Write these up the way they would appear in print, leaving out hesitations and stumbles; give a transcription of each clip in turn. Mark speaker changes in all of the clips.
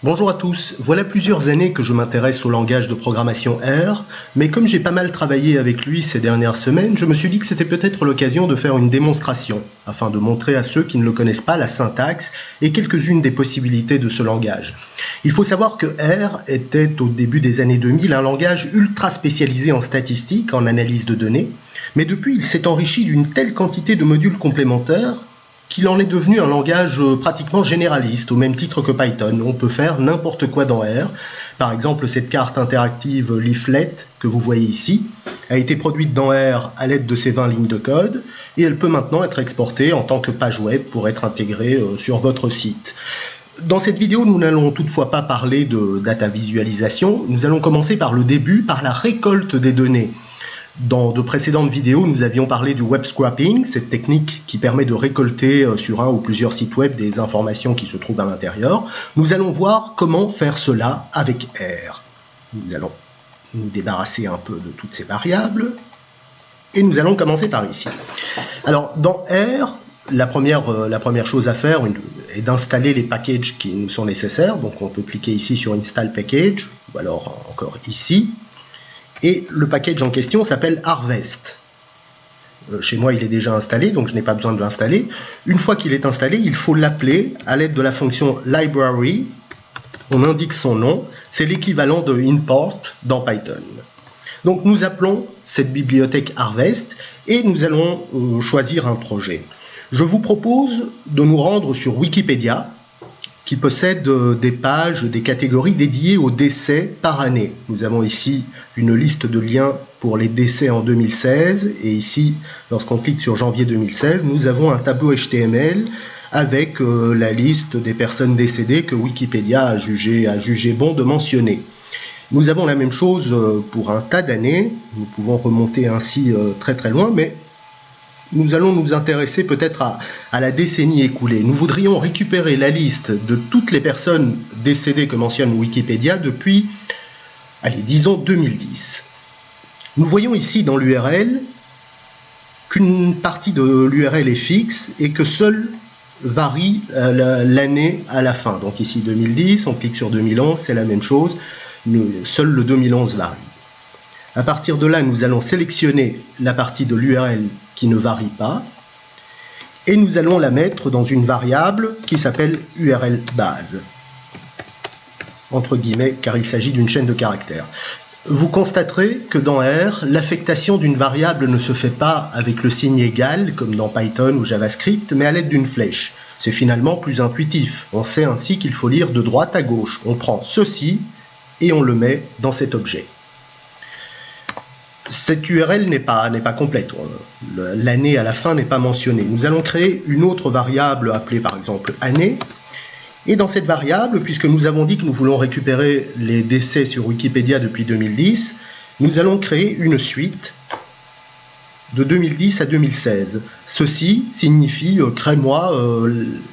Speaker 1: Bonjour à tous, voilà plusieurs années que je m'intéresse au langage de programmation R, mais comme j'ai pas mal travaillé avec lui ces dernières semaines, je me suis dit que c'était peut-être l'occasion de faire une démonstration, afin de montrer à ceux qui ne le connaissent pas la syntaxe et quelques-unes des possibilités de ce langage. Il faut savoir que R était au début des années 2000 un langage ultra spécialisé en statistique, en analyse de données, mais depuis il s'est enrichi d'une telle quantité de modules complémentaires qu'il en est devenu un langage pratiquement généraliste, au même titre que Python. On peut faire n'importe quoi dans R. Par exemple, cette carte interactive Leaflet que vous voyez ici a été produite dans R à l'aide de ces 20 lignes de code et elle peut maintenant être exportée en tant que page web pour être intégrée sur votre site. Dans cette vidéo, nous n'allons toutefois pas parler de data visualisation. Nous allons commencer par le début, par la récolte des données. Dans de précédentes vidéos, nous avions parlé du web scraping, cette technique qui permet de récolter sur un ou plusieurs sites web des informations qui se trouvent à l'intérieur. Nous allons voir comment faire cela avec R. Nous allons nous débarrasser un peu de toutes ces variables et nous allons commencer par ici. Alors, dans R, la première chose à faire est d'installer les packages qui nous sont nécessaires. Donc, on peut cliquer ici sur Install Package ou alors encore ici. Et le package en question s'appelle Harvest. Chez moi, il est déjà installé, donc je n'ai pas besoin de l'installer. Une fois qu'il est installé, il faut l'appeler à l'aide de la fonction library. On indique son nom. C'est l'équivalent de import dans Python. Donc nous appelons cette bibliothèque Harvest et nous allons choisir un projet. Je vous propose de nous rendre sur Wikipédia, qui possède des pages, des catégories dédiées aux décès par année. Nous avons ici une liste de liens pour les décès en 2016, et ici, lorsqu'on clique sur janvier 2016, nous avons un tableau HTML avec la liste des personnes décédées que Wikipédia a jugé bon de mentionner. Nous avons la même chose pour un tas d'années, nous pouvons remonter ainsi très très loin, mais nous allons nous intéresser peut-être à la décennie écoulée. Nous voudrions récupérer la liste de toutes les personnes décédées que mentionne Wikipédia depuis, disons 2010. Nous voyons ici dans l'URL qu'une partie de l'URL est fixe et que seule varie l'année à la fin. Donc ici 2010, on clique sur 2011, c'est la même chose, seul le 2011 varie. À partir de là, nous allons sélectionner la partie de l'URL qui ne varie pas et nous allons la mettre dans une variable qui s'appelle URL base, entre guillemets, car il s'agit d'une chaîne de caractères. Vous constaterez que dans R, l'affectation d'une variable ne se fait pas avec le signe égal, comme dans Python ou JavaScript, mais à l'aide d'une flèche. C'est finalement plus intuitif. On sait ainsi qu'il faut lire de droite à gauche. On prend ceci et on le met dans cet objet. Cette URL n'est pas complète, l'année à la fin n'est pas mentionnée. Nous allons créer une autre variable appelée par exemple année, et dans cette variable, puisque nous avons dit que nous voulons récupérer les décès sur Wikipédia depuis 2010, nous allons créer une suite de 2010 à 2016. Ceci signifie crée-moi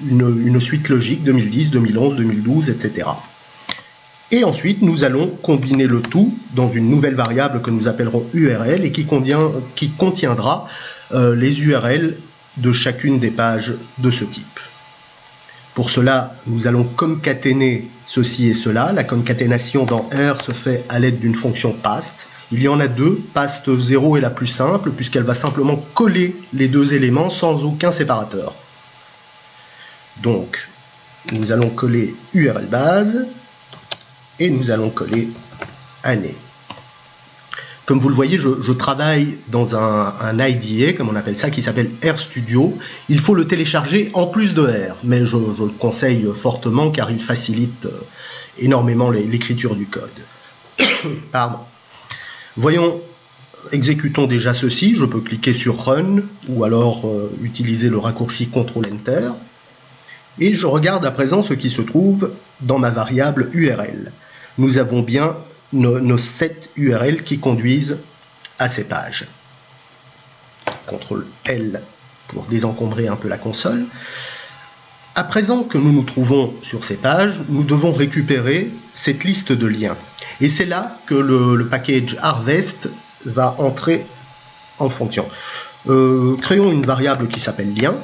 Speaker 1: une suite logique 2010, 2011, 2012, etc. Et ensuite, nous allons combiner le tout dans une nouvelle variable que nous appellerons URL et qui contiendra les URL de chacune des pages de ce type. Pour cela, nous allons concaténer ceci et cela. La concaténation dans R se fait à l'aide d'une fonction past. Il y en a deux. Past 0 est la plus simple puisqu'elle va simplement coller les deux éléments sans aucun séparateur. Donc, nous allons coller URL base et nous allons coller année. Comme vous le voyez, je travaille dans un IDE, comme on appelle ça, qui s'appelle RStudio. Il faut le télécharger en plus de R, mais je le conseille fortement car il facilite énormément l'écriture du code. Pardon. Voyons, exécutons déjà ceci. Je peux cliquer sur Run ou alors utiliser le raccourci Ctrl-Enter. Et je regarde à présent ce qui se trouve dans ma variable URL. Nous avons bien nos 7 URL qui conduisent à ces pages. CTRL-L pour désencombrer un peu la console. À présent que nous nous trouvons sur ces pages, nous devons récupérer cette liste de liens. Et c'est là que le package Harvest va entrer en fonction. Créons une variable qui s'appelle lien,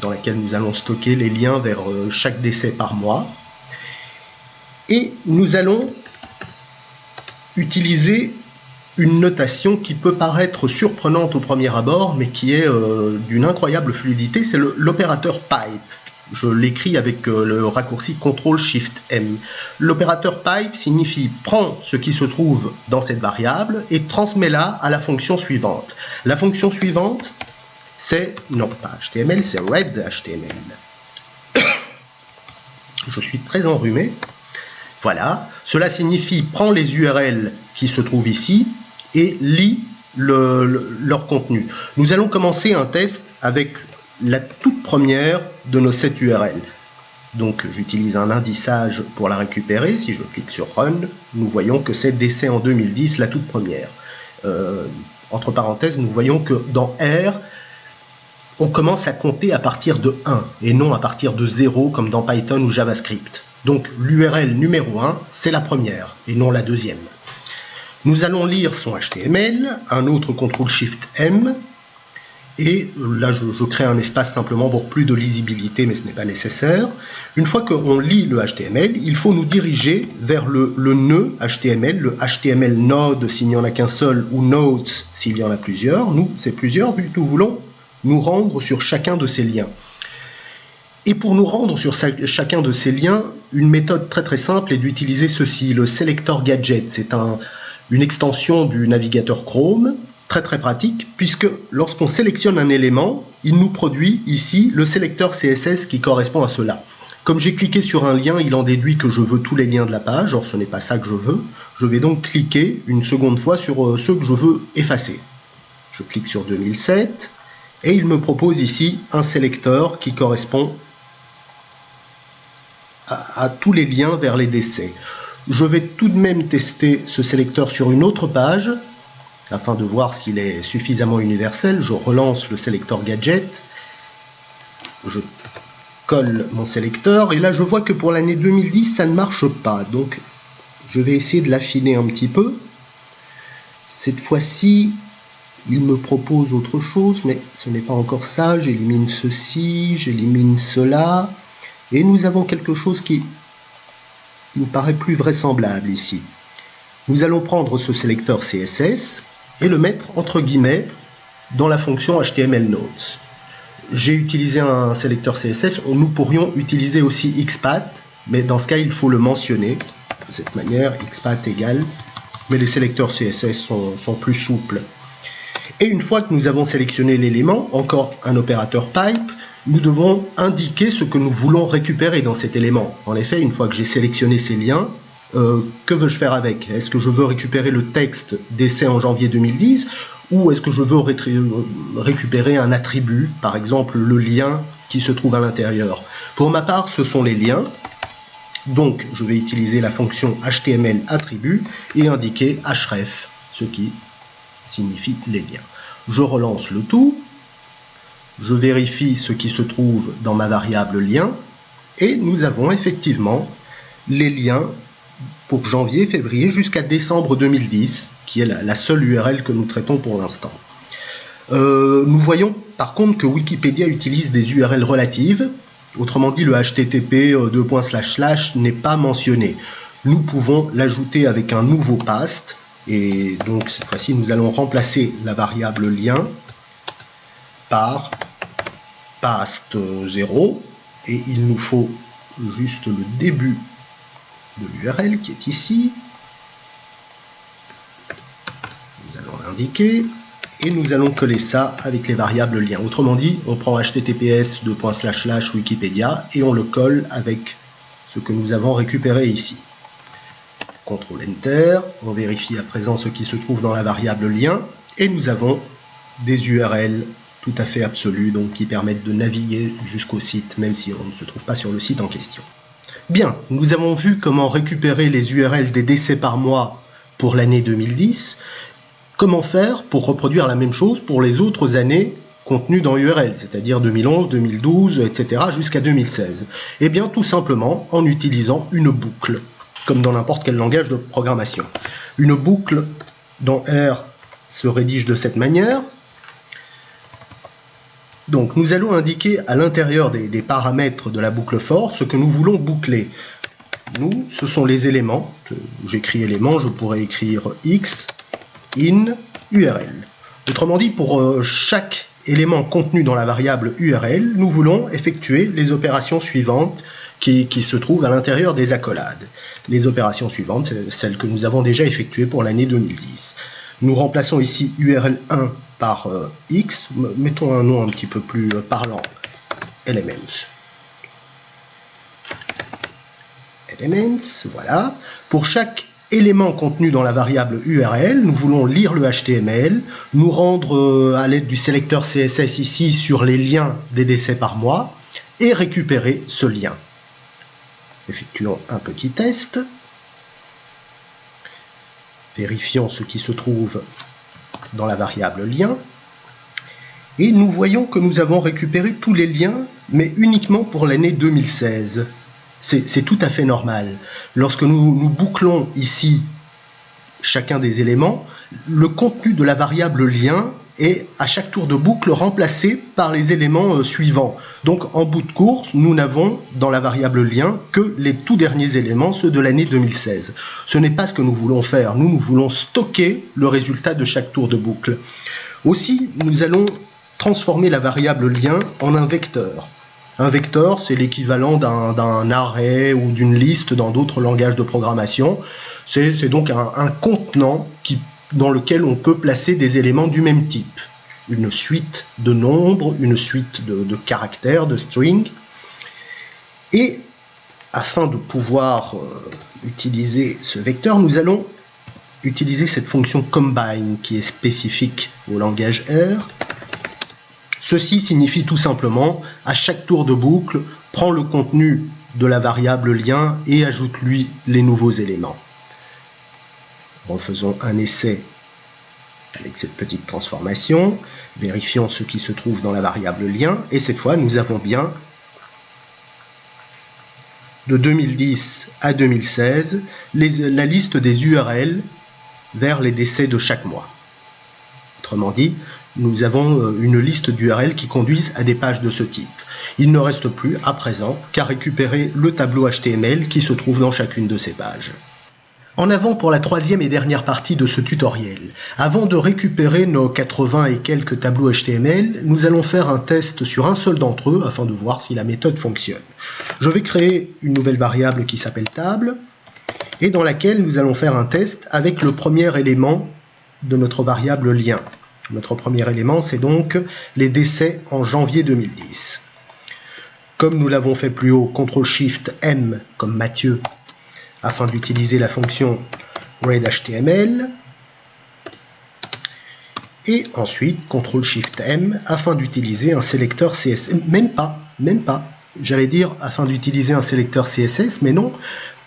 Speaker 1: dans laquelle nous allons stocker les liens vers chaque décès par mois. Et nous allons utiliser une notation qui peut paraître surprenante au premier abord, mais qui est d'une incroyable fluidité, c'est l'opérateur pipe. Je l'écris avec le raccourci CTRL-SHIFT-M. L'opérateur pipe signifie prends ce qui se trouve dans cette variable et transmets-la à la fonction suivante. La fonction suivante, c'est, non pas HTML, c'est readHTML. Je suis très enrhumé. Voilà, cela signifie prends les URL qui se trouvent ici et lis leur contenu. Nous allons commencer un test avec la toute première de nos 7 URL. Donc j'utilise un indissage pour la récupérer. Si je clique sur Run, nous voyons que c'est décès en 2010, la toute première. Entre parenthèses, nous voyons que dans R, on commence à compter à partir de 1 et non à partir de 0 comme dans Python ou JavaScript. Donc l'URL numéro 1, c'est la première et non la deuxième. Nous allons lire son HTML, un autre CTRL-SHIFT-M, et là je crée un espace simplement pour plus de lisibilité, mais ce n'est pas nécessaire. Une fois qu'on lit le HTML, il faut nous diriger vers le nœud HTML, le HTML node s'il n'y en a qu'un seul, ou nodes s'il y en a plusieurs. Nous, c'est plusieurs, vu que nous voulons nous rendre sur chacun de ces liens. Et pour nous rendre sur chacun de ces liens, une méthode très simple est d'utiliser ceci, le Selector Gadget. C'est une extension du navigateur Chrome, très pratique, puisque lorsqu'on sélectionne un élément, il nous produit ici le sélecteur CSS qui correspond à cela. Comme j'ai cliqué sur un lien, il en déduit que je veux tous les liens de la page. Or, ce n'est pas ça que je veux. Je vais donc cliquer une seconde fois sur ceux que je veux effacer. Je clique sur 2007 et il me propose ici un sélecteur qui correspond à tous les liens vers les décès. Je vais tout de même tester ce sélecteur sur une autre page afin de voir s'il est suffisamment universel. Je relance le sélecteur gadget, je colle mon sélecteur et là je vois que pour l'année 2010 ça ne marche pas, donc je vais essayer de l'affiner un petit peu. Cette fois-ci il me propose autre chose, mais ce n'est pas encore ça. J'élimine ceci, j'élimine cela. Et nous avons quelque chose qui me paraît plus vraisemblable ici. Nous allons prendre ce sélecteur CSS et le mettre entre guillemets dans la fonction HTML Nodes. J'ai utilisé un sélecteur CSS, nous pourrions utiliser aussi XPath, mais dans ce cas il faut le mentionner de cette manière, XPath égale, mais les sélecteurs CSS sont plus souples. Et une fois que nous avons sélectionné l'élément, encore un opérateur pipe, nous devons indiquer ce que nous voulons récupérer dans cet élément. En effet, une fois que j'ai sélectionné ces liens, que veux-je faire avec? Est-ce que je veux récupérer le texte décès en janvier 2010 ou est-ce que je veux récupérer un attribut, par exemple le lien qui se trouve à l'intérieur? Pour ma part, ce sont les liens. Donc, je vais utiliser la fonction HTML attribut et indiquer href, ce qui signifie les liens. Je relance le tout. Je vérifie ce qui se trouve dans ma variable lien et nous avons effectivement les liens pour janvier, février jusqu'à décembre 2010 qui est la seule URL que nous traitons pour l'instant. Nous voyons par contre que Wikipédia utilise des URL relatives, autrement dit le http n'est pas mentionné. Nous pouvons l'ajouter avec un nouveau past et donc cette fois-ci nous allons remplacer la variable lien par past 0 et il nous faut juste le début de l'URL qui est ici. Nous allons l'indiquer et nous allons coller ça avec les variables liens. Autrement dit, on prend https Wikipédia et on le colle avec ce que nous avons récupéré ici. CTRL Enter, on vérifie à présent ce qui se trouve dans la variable lien et nous avons des URL tout à fait absolues, donc qui permettent de naviguer jusqu'au site, même si on ne se trouve pas sur le site en question. Bien, nous avons vu comment récupérer les URL des décès par mois pour l'année 2010. Comment faire pour reproduire la même chose pour les autres années contenues dans URL, c'est-à-dire 2011, 2012, etc. jusqu'à 2016? Eh bien, tout simplement en utilisant une boucle, comme dans n'importe quel langage de programmation. Une boucle dans R se rédige de cette manière. Donc nous allons indiquer à l'intérieur des paramètres de la boucle for ce que nous voulons boucler. ce sont les éléments. J'écris éléments, je pourrais écrire x in URL. Autrement dit, pour chaque élément contenu dans la variable URL, nous voulons effectuer les opérations suivantes qui se trouvent à l'intérieur des accolades. Les opérations suivantes, c'est celles que nous avons déjà effectuées pour l'année 2010. Nous remplaçons ici URL1 par x, mettons un nom un petit peu plus parlant, elements. Elements, voilà. Pour chaque élément contenu dans la variable URL, nous voulons lire le HTML, nous rendre à l'aide du sélecteur CSS ici sur les liens des décès par mois et récupérer ce lien. Effectuons un petit test. Vérifions ce qui se trouve dans la variable lien. Et nous voyons que nous avons récupéré tous les liens, mais uniquement pour l'année 2016. C'est tout à fait normal. Lorsque nous bouclons ici chacun des éléments, le contenu de la variable lien est à chaque tour de boucle remplacé par les éléments suivants. Donc en bout de course, nous n'avons dans la variable lien que les tout derniers éléments, ceux de l'année 2016. Ce n'est pas ce que nous voulons faire. Nous voulons stocker le résultat de chaque tour de boucle. Aussi, nous allons transformer la variable lien en un vecteur. Un vecteur, c'est l'équivalent d'un array ou d'une liste dans d'autres langages de programmation. C'est donc un contenant dans lequel on peut placer des éléments du même type. Une suite de nombres, une suite de caractères, de strings. Et afin de pouvoir utiliser ce vecteur, nous allons utiliser cette fonction combine qui est spécifique au langage R. Ceci signifie tout simplement, à chaque tour de boucle, prends le contenu de la variable lien et ajoute-lui les nouveaux éléments. Refaisons un essai avec cette petite transformation. Vérifions ce qui se trouve dans la variable lien. Et cette fois, nous avons bien, de 2010 à 2016, la liste des URL vers les décès de chaque mois. Autrement dit, nous avons une liste d'URL qui conduisent à des pages de ce type. Il ne reste plus, à présent, qu'à récupérer le tableau HTML qui se trouve dans chacune de ces pages. En avant pour la troisième et dernière partie de ce tutoriel. Avant de récupérer nos 80 et quelques tableaux HTML, nous allons faire un test sur un seul d'entre eux afin de voir si la méthode fonctionne. Je vais créer une nouvelle variable qui s'appelle table et dans laquelle nous allons faire un test avec le premier élément de notre variable lien. Notre premier élément, c'est donc les décès en janvier 2010. Comme nous l'avons fait plus haut, CTRL-SHIFT-M comme Mathieu, afin d'utiliser la fonction readHTML. Et ensuite, CTRL-SHIFT-M, afin d'utiliser un sélecteur CSS. Même pas. J'allais dire afin d'utiliser un sélecteur CSS, mais non,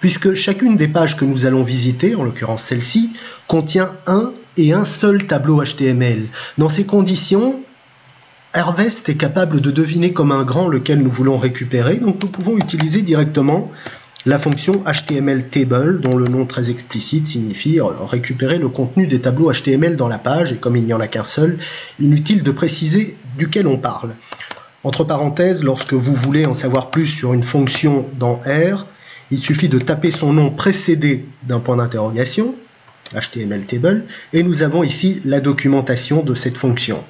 Speaker 1: puisque chacune des pages que nous allons visiter, en l'occurrence celle-ci, contient un et un seul tableau HTML. Dans ces conditions, Harvest est capable de deviner comme un grand lequel nous voulons récupérer, donc nous pouvons utiliser directement la fonction HTML_table, dont le nom très explicite signifie récupérer le contenu des tableaux HTML dans la page, et comme il n'y en a qu'un seul, inutile de préciser duquel on parle. Entre parenthèses, lorsque vous voulez en savoir plus sur une fonction dans R, il suffit de taper son nom précédé d'un point d'interrogation, HTML_table, et nous avons ici la documentation de cette fonction.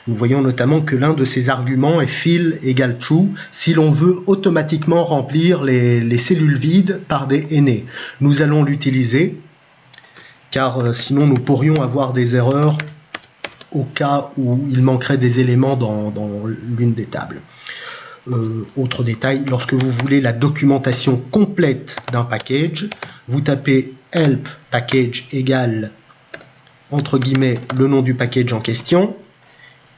Speaker 1: Nous voyons notamment que l'un de ses arguments est fill égale true si l'on veut automatiquement remplir les cellules vides par des aînés. Nous allons l'utiliser car sinon nous pourrions avoir des erreurs au cas où il manquerait des éléments dans l'une des tables. Autre détail, lorsque vous voulez la documentation complète d'un package, vous tapez help package égale entre guillemets le nom du package en question,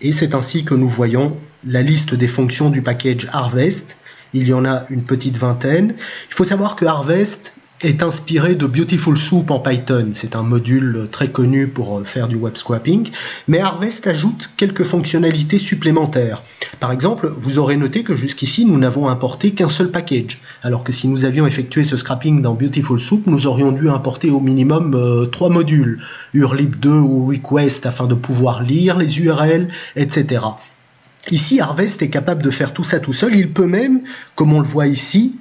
Speaker 1: et c'est ainsi que nous voyons la liste des fonctions du package Harvest. Il y en a une petite vingtaine. Il faut savoir que Harvest est inspiré de Beautiful Soup en Python. C'est un module très connu pour faire du web scraping, mais Harvest ajoute quelques fonctionnalités supplémentaires. Par exemple, vous aurez noté que jusqu'ici, nous n'avons importé qu'un seul package, alors que si nous avions effectué ce scrapping dans Beautiful Soup, nous aurions dû importer au minimum 3 modules, urlib2 ou request, afin de pouvoir lire les URL, etc. Ici, Harvest est capable de faire tout ça tout seul. Il peut même, comme on le voit ici,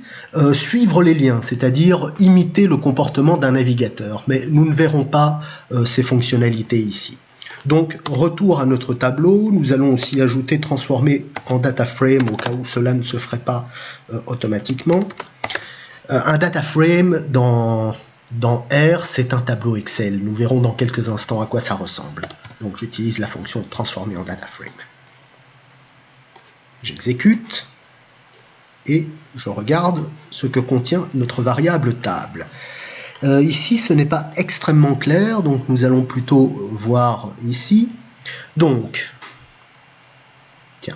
Speaker 1: suivre les liens, c'est-à-dire imiter le comportement d'un navigateur. Mais nous ne verrons pas ces fonctionnalités ici. Donc, retour à notre tableau. Nous allons aussi ajouter, transformer en data frame, au cas où cela ne se ferait pas automatiquement. Un data frame dans R, c'est un tableau Excel. Nous verrons dans quelques instants à quoi ça ressemble. Donc, j'utilise la fonction transformer en data frame. J'exécute et je regarde ce que contient notre variable table. Ici, ce n'est pas extrêmement clair, donc nous allons plutôt voir ici. Donc, tiens,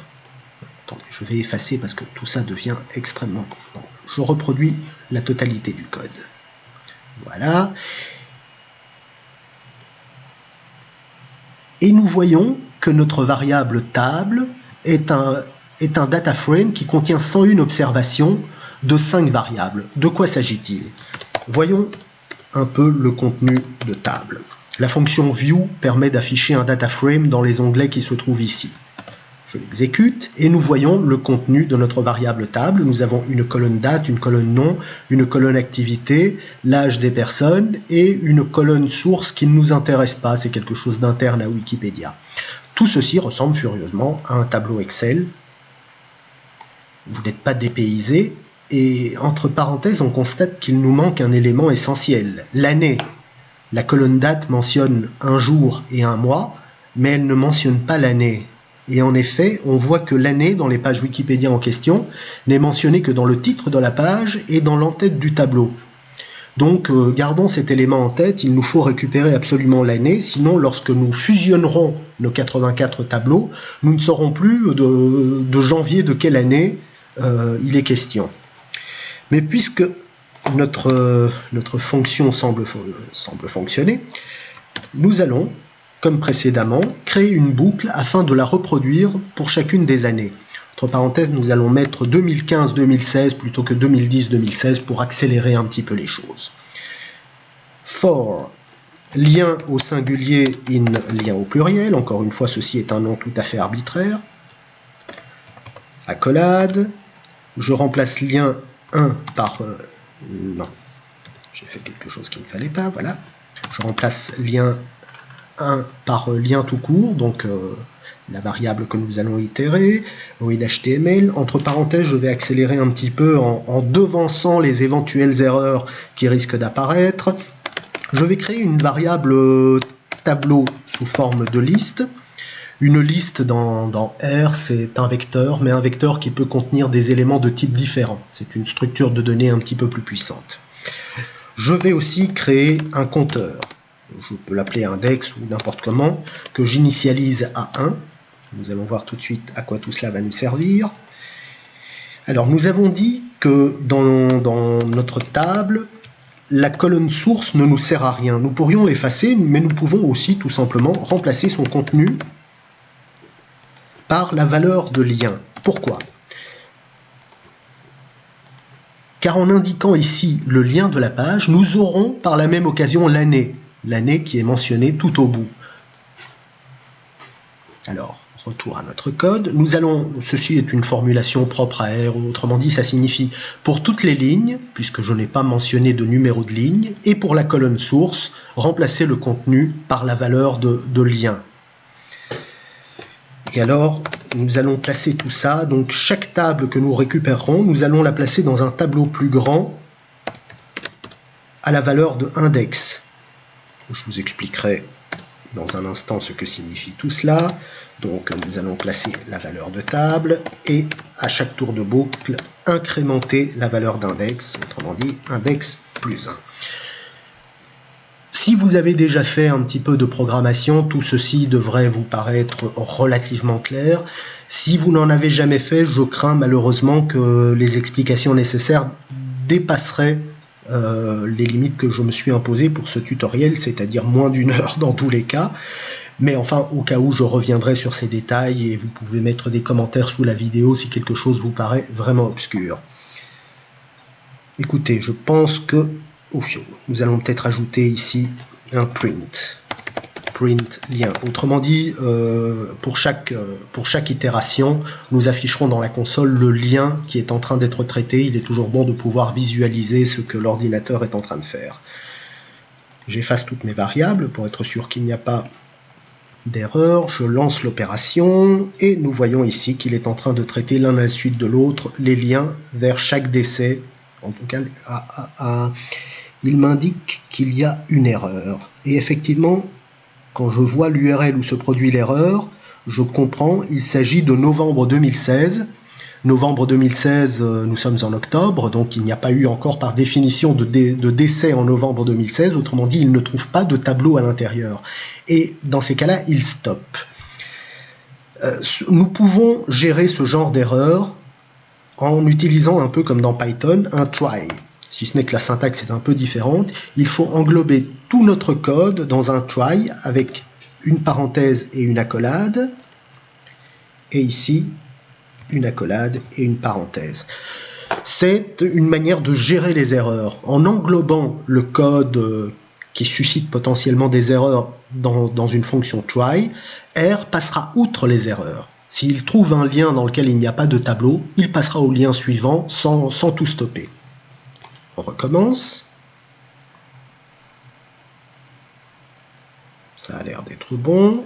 Speaker 1: attendez, je vais effacer parce que tout ça devient extrêmement... Donc, je reproduis la totalité du code. Voilà. Et nous voyons que notre variable table est un data frame qui contient 101 observations de 5 variables. De quoi s'agit-il? Voyons un peu le contenu de table. La fonction view permet d'afficher un data frame dans les onglets qui se trouvent ici. Je l'exécute et nous voyons le contenu de notre variable table. Nous avons une colonne date, une colonne nom, une colonne activité, l'âge des personnes et une colonne source qui ne nous intéresse pas. C'est quelque chose d'interne à Wikipédia. Tout ceci ressemble furieusement à un tableau Excel. Vous n'êtes pas dépaysé. Et entre parenthèses, on constate qu'il nous manque un élément essentiel, l'année. La colonne date mentionne un jour et un mois, mais elle ne mentionne pas l'année. Et en effet, on voit que l'année dans les pages Wikipédia en question n'est mentionnée que dans le titre de la page et dans l'entête du tableau. Donc, gardons cet élément en tête, il nous faut récupérer absolument l'année, sinon lorsque nous fusionnerons nos 84 tableaux, nous ne saurons plus de janvier de quelle année il est question. Mais puisque notre fonction semble fonctionner, nous allons, comme précédemment, créer une boucle afin de la reproduire pour chacune des années. Entre parenthèses, nous allons mettre 2015-2016 plutôt que 2010-2016 pour accélérer un petit peu les choses. For, lien au singulier in lien au pluriel. Encore une fois, ceci est un nom tout à fait arbitraire. Accolade. Je remplace lien 1 par... non, j'ai fait quelque chose qu'il ne fallait pas, voilà. Je remplace lien 1 par lien tout court, donc la variable que nous allons itérer, with HTML. Entre parenthèses, je vais accélérer un petit peu en devançant les éventuelles erreurs qui risquent d'apparaître. Je vais créer une variable tableau sous forme de liste. Une liste dans R, c'est un vecteur, mais un vecteur qui peut contenir des éléments de type différents. C'est une structure de données un petit peu plus puissante. Je vais aussi créer un compteur. Je peux l'appeler index ou n'importe comment, que j'initialise à 1. Nous allons voir tout de suite à quoi tout cela va nous servir. Alors, nous avons dit que dans notre table, la colonne source ne nous sert à rien. Nous pourrions l'effacer, mais nous pouvons aussi tout simplement remplacer son contenu par la valeur de lien. Pourquoi? Car en indiquant ici le lien de la page, nous aurons par la même occasion l'année qui est mentionnée tout au bout. Alors, retour à notre code. Ceci est une formulation propre à R, autrement dit, ça signifie pour toutes les lignes, puisque je n'ai pas mentionné de numéro de ligne, et pour la colonne source, remplacer le contenu par la valeur de lien. Et alors, nous allons placer tout ça. Donc, chaque table que nous récupérerons, nous allons la placer dans un tableau plus grand à la valeur de index. Je vous expliquerai dans un instant ce que signifie tout cela. Donc, nous allons placer la valeur de table et à chaque tour de boucle, incrémenter la valeur d'index, autrement dit, index plus 1. Si vous avez déjà fait un petit peu de programmation, tout ceci devrait vous paraître relativement clair. Si vous n'en avez jamais fait, je crains malheureusement que les explications nécessaires dépasseraient les limites que je me suis imposées pour ce tutoriel, c'est-à-dire moins d'1 heure dans tous les cas. Mais enfin, au cas où, je reviendrai sur ces détails et vous pouvez mettre des commentaires sous la vidéo si quelque chose vous paraît vraiment obscur. Écoutez, je pense que nous allons peut-être ajouter ici un print. print lien. Autrement dit, pour chaque itération, nous afficherons dans la console le lien qui est en train d'être traité. Il est toujours bon de pouvoir visualiser ce que l'ordinateur est en train de faire. J'efface toutes mes variables pour être sûr qu'il n'y a pas d'erreur. Je lance l'opération et nous voyons ici qu'il est en train de traiter l'un à la suite de l'autre les liens vers chaque décès. En tout cas, il m'indique qu'il y a une erreur. Et effectivement, quand je vois l'URL où se produit l'erreur, je comprends, il s'agit de novembre 2016. Novembre 2016, nous sommes en octobre, donc il n'y a pas eu encore par définition de décès en novembre 2016. Autrement dit, il ne trouve pas de tableau à l'intérieur. Et dans ces cas-là, il stoppe. Nous pouvons gérer ce genre d'erreur en utilisant un peu comme dans Python, un try. Si ce n'est que la syntaxe est un peu différente, il faut englober tout notre code dans un try avec une parenthèse et une accolade. Et ici, une accolade et une parenthèse. C'est une manière de gérer les erreurs. En englobant le code qui suscite potentiellement des erreurs dans une fonction try, R passera outre les erreurs. S'il trouve un lien dans lequel il n'y a pas de tableau, il passera au lien suivant sans tout stopper. On recommence. Ça a l'air d'être bon.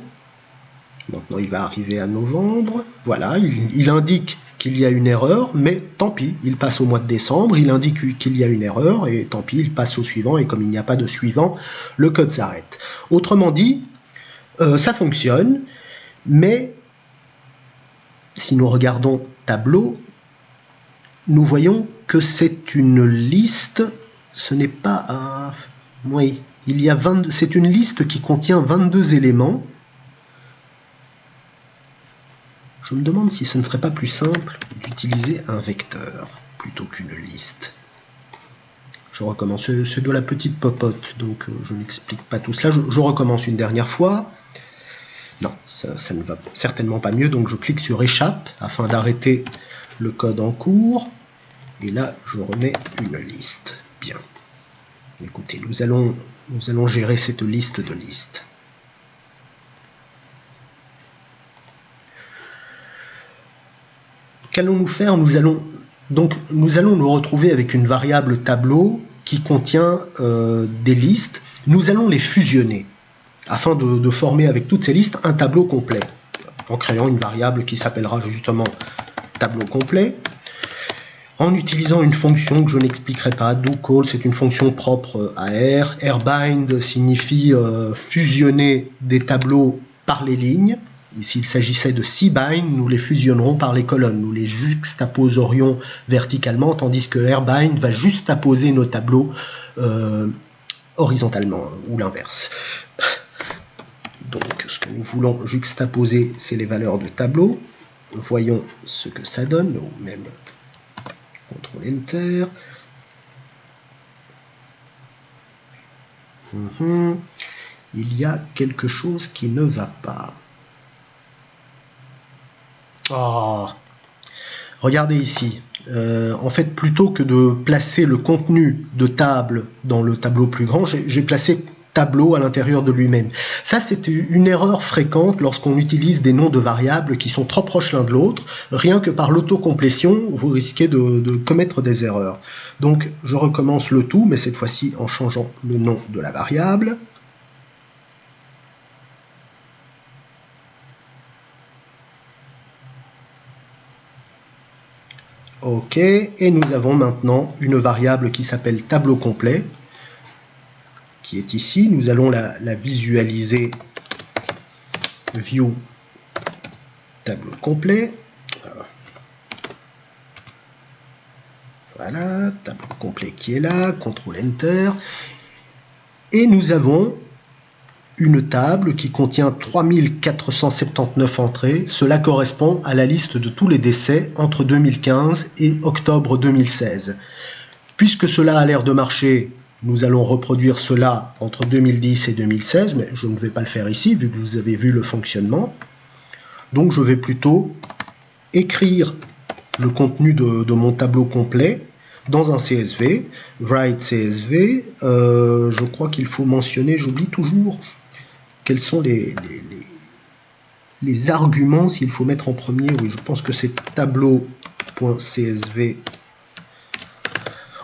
Speaker 1: Maintenant, il va arriver à novembre. Voilà, il indique qu'il y a une erreur, mais tant pis, il passe au mois de décembre. Il indique qu'il y a une erreur, et tant pis, il passe au suivant. Et comme il n'y a pas de suivant, le code s'arrête. Autrement dit, ça fonctionne, mais si nous regardons tableau, nous voyons que c'est une liste. Ce n'est pas un... Oui, c'est une liste qui contient 22 éléments. Je me demande si ce ne serait pas plus simple d'utiliser un vecteur plutôt qu'une liste. Je recommence, c'est de la petite popote, donc je n'explique pas tout cela. Je recommence une dernière fois. Non, ça ne va certainement pas mieux, donc je clique sur échappe afin d'arrêter le code en cours. Et là, je remets une liste. Bien. Écoutez, nous allons gérer cette liste de listes. Qu'allons-nous faire? Nous allons nous retrouver avec une variable tableau qui contient des listes. Nous allons les fusionner afin de former avec toutes ces listes un tableau complet en créant une variable qui s'appellera justement tableau complet en utilisant une fonction que je n'expliquerai pas. DoCall, c'est une fonction propre à R. RBind signifie fusionner des tableaux par les lignes. S'il s'agissait de cbind, nous les fusionnerons par les colonnes. Nous les juxtaposerions verticalement, tandis que rbind va juxtaposer nos tableaux horizontalement, ou l'inverse. Donc, ce que nous voulons juxtaposer, c'est les valeurs de tableau. Voyons ce que ça donne, ou même CTRL-ENTER. Il y a quelque chose qui ne va pas. Oh. Regardez ici. En fait, plutôt que de placer le contenu de table dans le tableau plus grand, j'ai placé tableau à l'intérieur de lui-même. Ça, c'est une erreur fréquente lorsqu'on utilise des noms de variables qui sont trop proches l'un de l'autre. Rien que par l'autocomplétion, vous risquez de commettre des erreurs. Donc, je recommence le tout, mais cette fois-ci en changeant le nom de la variable. OK, et nous avons maintenant une variable qui s'appelle tableau complet, qui est ici. Nous allons la visualiser view tableau complet. Voilà, tableau complet qui est là, CTRL-ENTER. Et nous avons une table qui contient 3479 entrées. Cela correspond à la liste de tous les décès entre 2015 et octobre 2016. Puisque cela a l'air de marcher, nous allons reproduire cela entre 2010 et 2016, mais je ne vais pas le faire ici, vu que vous avez vu le fonctionnement. Donc je vais plutôt écrire le contenu de mon tableau complet dans un CSV, write CSV. Je crois qu'il faut mentionner, j'oublie toujours, quels sont les arguments s'il faut mettre en premier. Oui, je pense que c'est tableau.csv.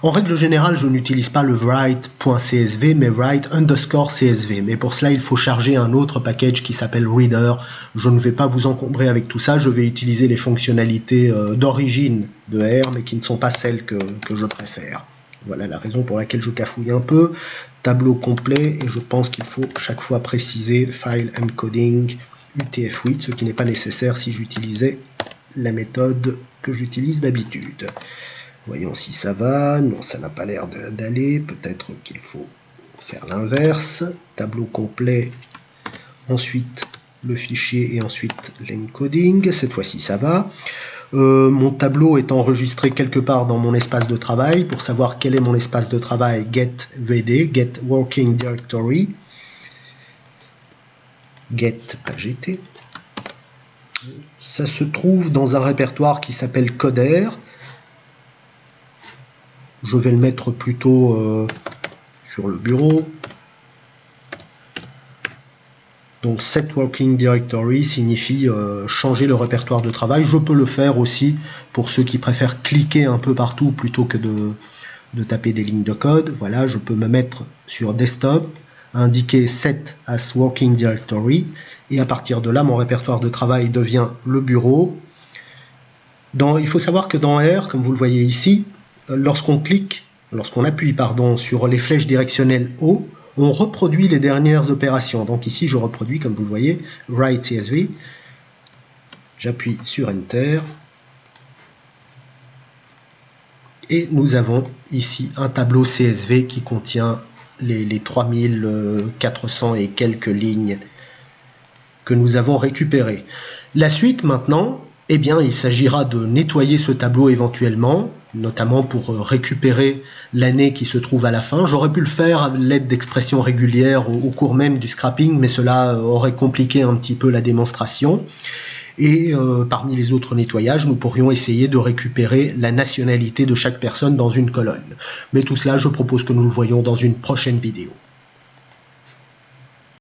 Speaker 1: En règle générale, je n'utilise pas le write.csv, mais write_csv. Mais pour cela, il faut charger un autre package qui s'appelle Reader. Je ne vais pas vous encombrer avec tout ça. Je vais utiliser les fonctionnalités d'origine de R, mais qui ne sont pas celles que je préfère. Voilà la raison pour laquelle je cafouille un peu. Tableau complet, et je pense qu'il faut chaque fois préciser File Encoding UTF-8, ce qui n'est pas nécessaire si j'utilisais la méthode que j'utilise d'habitude. Voyons si ça va. Non, ça n'a pas l'air d'aller. Peut-être qu'il faut faire l'inverse. Tableau complet, ensuite le fichier et ensuite l'encoding. Cette fois-ci, ça va. Mon tableau est enregistré quelque part dans mon espace de travail. Pour savoir quel est mon espace de travail, get vd, get working directory, get AGT. Ça se trouve dans un répertoire qui s'appelle Coder. Je vais le mettre plutôt sur le bureau. Donc set working directory signifie changer le répertoire de travail. Je peux le faire aussi pour ceux qui préfèrent cliquer un peu partout plutôt que de taper des lignes de code. Voilà, je peux me mettre sur desktop, indiquer set as working directory, et à partir de là, mon répertoire de travail devient le bureau. Il faut savoir que dans R, comme vous le voyez ici, lorsqu'on appuie sur les flèches directionnelles haut, on reproduit les dernières opérations. Donc ici, je reproduis, comme vous le voyez, write CSV. J'appuie sur Enter. Et nous avons ici un tableau CSV qui contient les 3400 et quelques lignes que nous avons récupérées. La suite maintenant, eh bien, il s'agira de nettoyer ce tableau éventuellement, notamment pour récupérer l'année qui se trouve à la fin. J'aurais pu le faire à l'aide d'expressions régulières au cours même du scrapping, mais cela aurait compliqué un petit peu la démonstration. Et parmi les autres nettoyages, nous pourrions essayer de récupérer la nationalité de chaque personne dans une colonne. Mais tout cela, je propose que nous le voyions dans une prochaine vidéo.